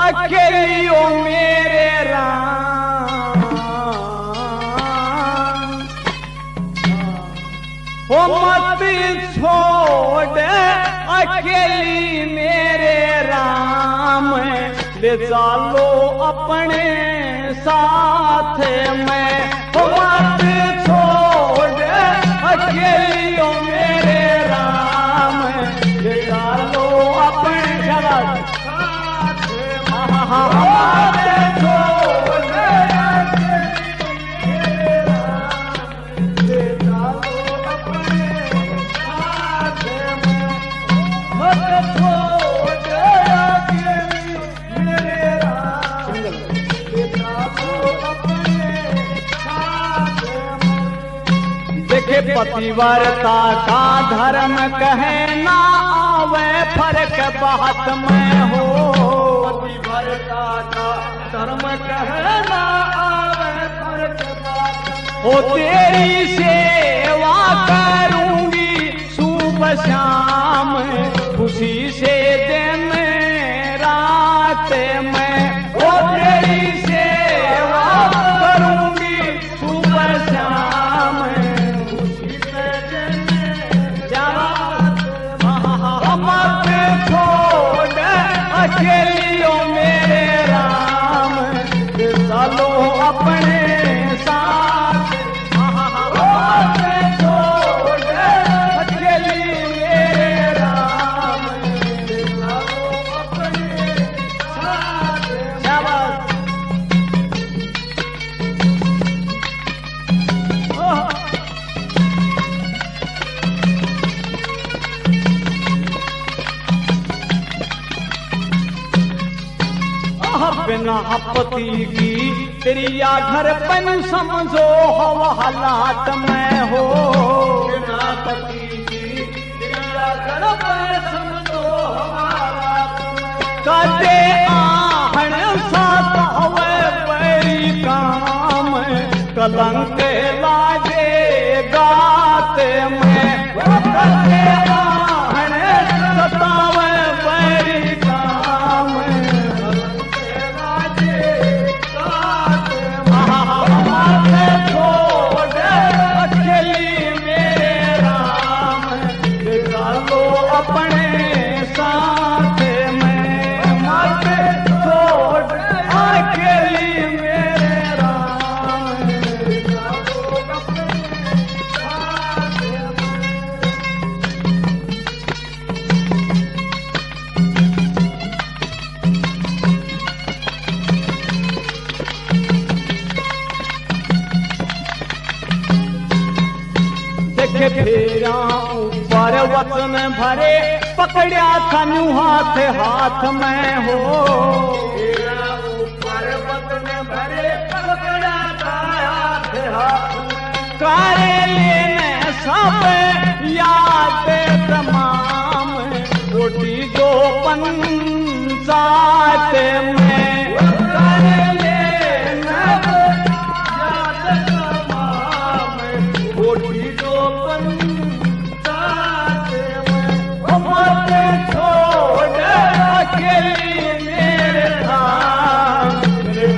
अकेली ओ मेरे राम, हो मत छोड़ अकेली मेरे राम, ले चालो अपने साथ में। हो मत छोड़ अकेली ओ मेरे राम, ले चालो अपने साथ में। हमारे छोड़ पतिव्रता का धर्म कहे ना आवे फर्क बात में हो, पतिव्रता का धर्म कहे ना आवे फर्क बात में हो। तेरी सेवा करूंगी सुबह शाम, खुशी से दिन रात में। हो तेरी सेवा करूंगी सुबह शाम, अकेली ओ मेरे राम, चलो अपने साथ। छोड़ अकेली मेरे राम, चलो अपने साथ। बिना पति की तेरी या घर पन समझो हवा हालात में हो, बिना पति की तेरी या घर पन समझो हवा हालात में। कदे आहन साथ हवे पैरी काम, कलंक लागे गाते में। कदे आहन सतावे पैरी काम, छोड़ अकेली मेरे राम, चलो अपने साथ में। मत छोड़ अकेली मेरे राम, चलो अपने साथ देखे फेरा ऊपर वचन भरे, पकड़ा थनु हाथ हाथ में हो। फेरा ऊपर वचन भरे, पकड़ा था हाथ हाथ में। करे लेने सब याद तमाम, रोटी जो पंचायत में। करे लेने याद तमाम, रोटी जो छोड़ अकेली मेरे धाम,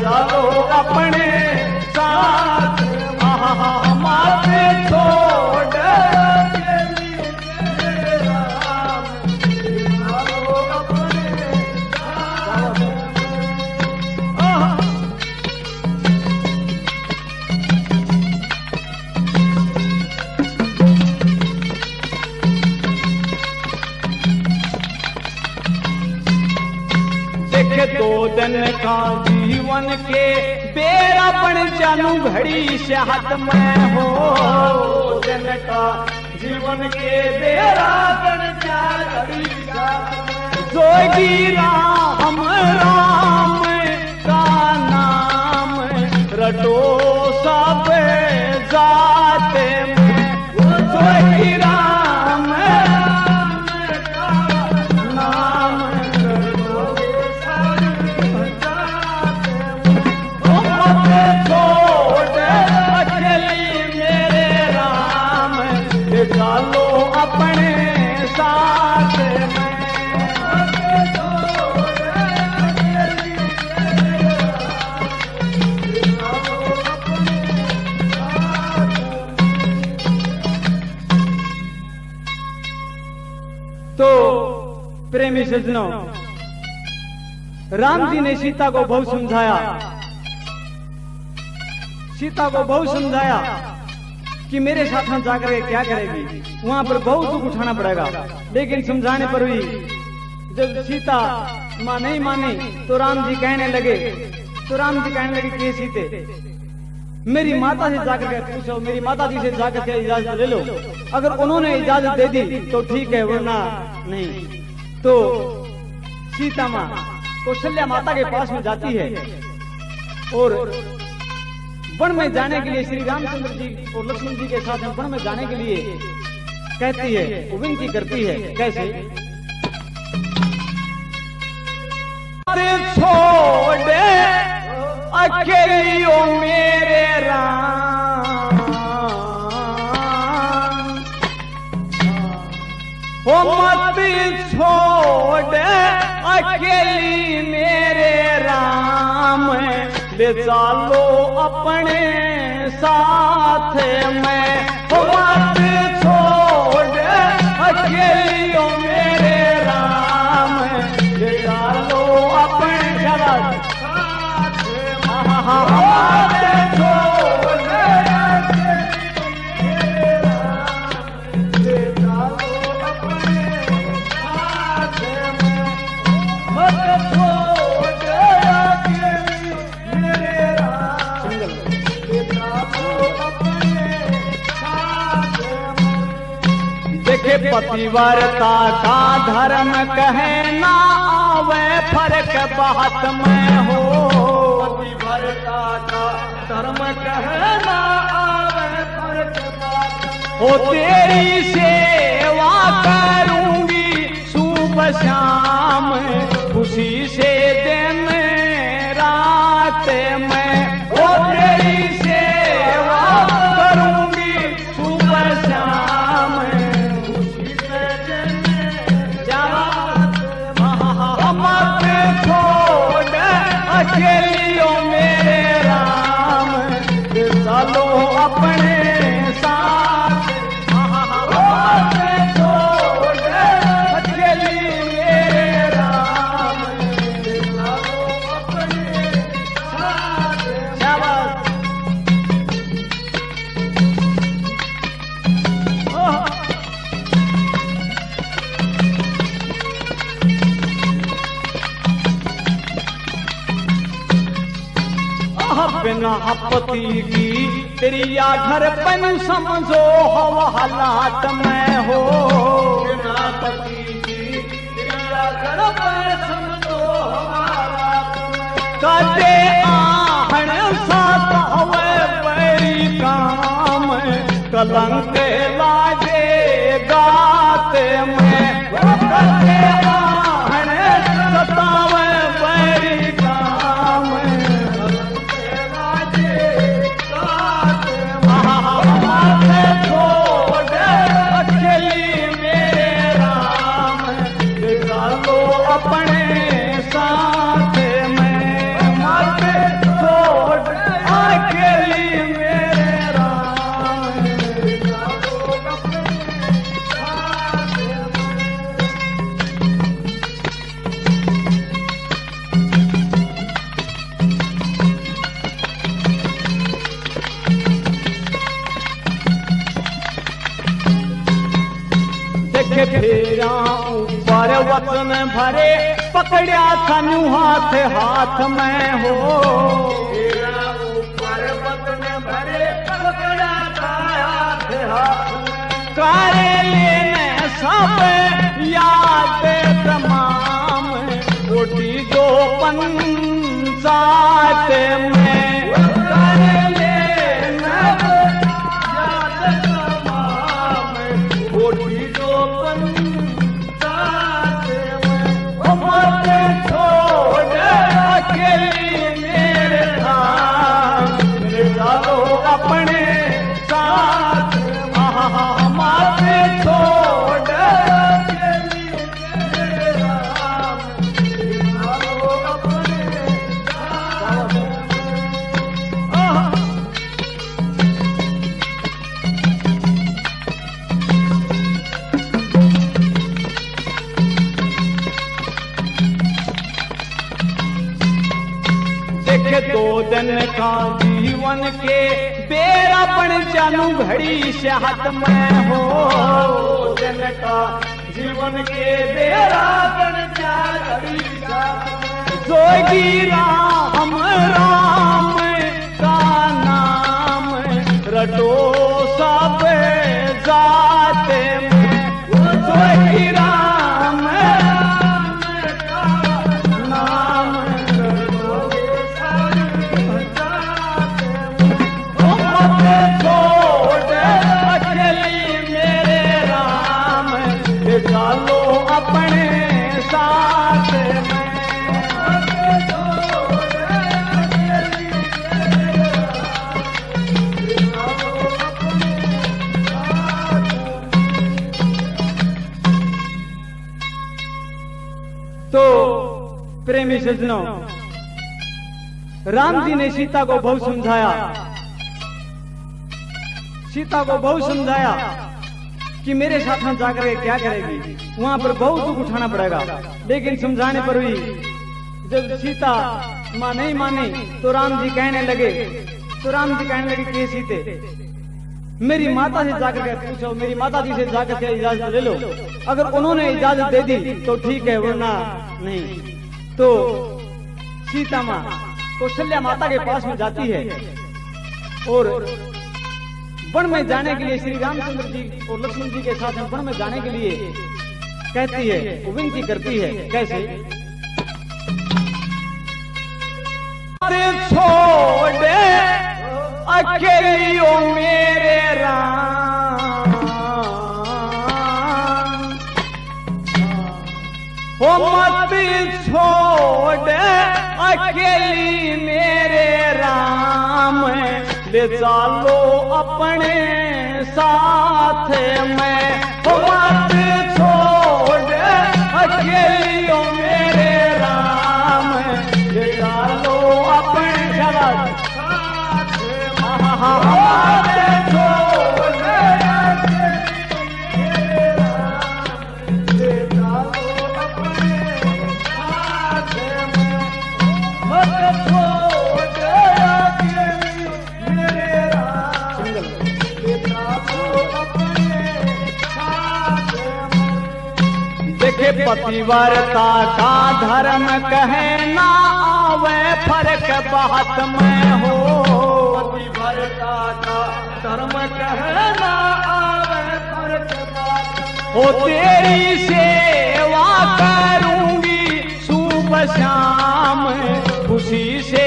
चलो अपने साथ। हमारे छोड़ अकेली मेरे धाम, चलो अपने साथ। दो दिन का जीवन के बेरा बन जानू घड़ी से हाथ में हो। दो दिन का जीवन के बेरा बन जा घड़ी से हाथ में। जोगी राम राम का नाम रटो सब जाते में। जोगी राम का नाम छोड़ अकेली मेरे राम, चलो अपने साथ में। प्रेमी सज्जनों, राम जी ने सीता को बहुत समझाया, सीता को बहुत समझाया कि मेरे साथ में जाकर के क्या करेगी, वहां पर बहुत दुख उठाना पड़ेगा। लेकिन समझाने पर भी जब सीता मां नहीं मानी तो राम जी कहने लगे कि सीते, मेरी माता से जाकर के पूछो, मेरी माता जी से जाकर के इजाजत ले लो। अगर उन्होंने इजाजत दे दी तो ठीक है, वरना नहीं। तो सीता मां कौशल्या माता के पास में जाती है और वन में जाने के लिए श्री रामचंद्र जी और लक्ष्मण जी के साथ वन में जाने के लिए कहती है, विनती करती है। कैसे? छोड़े अकेली ओ मेरे राम, ओ मत छोड़े अकेली मेरे राम, ले चालो अपने साथ में। ओ मत छोड़े अकेली ओ मेरे राम, ले चालो अपने साथ में। मत छोड़े अकेली मेरे राम, ले चालो अपने साथ में। मत छोड़े अकेली मेरे राम, ले चालो अपने साथ में। देखे पतिव्रता का धर्म कहे ना आवे फर्क बात में हो, पतिव्रता का धर्म कहे ना आवे फर्क बात में हो। तेरी सेवा करूंगी सुबह शाम, खुशी से दिन रात में। ओ तेरी सेवा करूंगी सुबह शाम, खुशी से दिन रात में। मत छोड़ अकेली ओ मेरे राम, चलो अपने साथ। मत छोड़ अकेली मेरे राम, चलो अपने साथ। शाबाश। बिना पति की तेरी या घर पन समझो हवा हालात में हो, बिना पति की तेरी या घर पन समझो हवा हालात में। काटे आहन साथ हवे बैरी काम, कलंक लागे गात में। काटे आहन सतावे बैरी काम, अपने साथ में। मत छोड़ अकेली मेरे राम, अपने साथ में। देखे फेरा ऊपर वतन भरे, पकड़िया थानू हाथ हाथ में हो। ऊपर वतन भरे, पकड़ा था हाथ हाथ में। करे लेने सब याद तमाम, कोटि दो पंचायत में। करे लेने याद तमाम, कोटि दो पंचायत। मत छोड़ अकेली मेरे राम, ले चलो अपने साथ। मत छोड़ अकेली मेरे राम, ले चलो अपने साथ। जीवन के बेरा बन जानू घड़ी से हाथ में हो जिनका जीवन के बेरा बन जा घड़ी जोगी राम राम का नाम रटो सब जाते में जोगी राम का नाम रटो छोड़ अकेली मेरे राम चालो अपने साथ में तो प्रेमी सज्जनों, राम जी ने सीता को बहुत समझाया, सीता को बहुत समझाया कि मेरे साथ में जाकर के क्या करेगी, वहां पर बहुत दुख उठाना पड़ेगा। लेकिन समझाने पर भी जब सीता मां नहीं मानी तो राम जी कहने लगे कि सीते मेरी माता से जाकर के पूछो, मेरी माता जी से जाकर के इजाजत ले लो, अगर उन्होंने इजाजत दे दी तो ठीक है, वरना नहीं। तो सीता माँ कौशल्या माता के पास में जाती है और वन में जाने के लिए श्री रामचंद्र जी और लक्ष्मण जी के साथ वन में जाने के लिए कहती है, विनती करती है। कैसे? छोड़े अकेली ओ मेरे राम हो मत छोड़ अकेली मेरे राम ले चालो अपने साथ में हो मत छोड़ अकेली ओ मेरे राम ले चालो अपने साथ देखे पतिव्रता का धर्म कहे ना आवे फर्क बात में हो, पतिव्रता का धर्म कहे ना आवे फर्क बात हो, तेरी सेवा करूंगी सुबह शाम खुशी से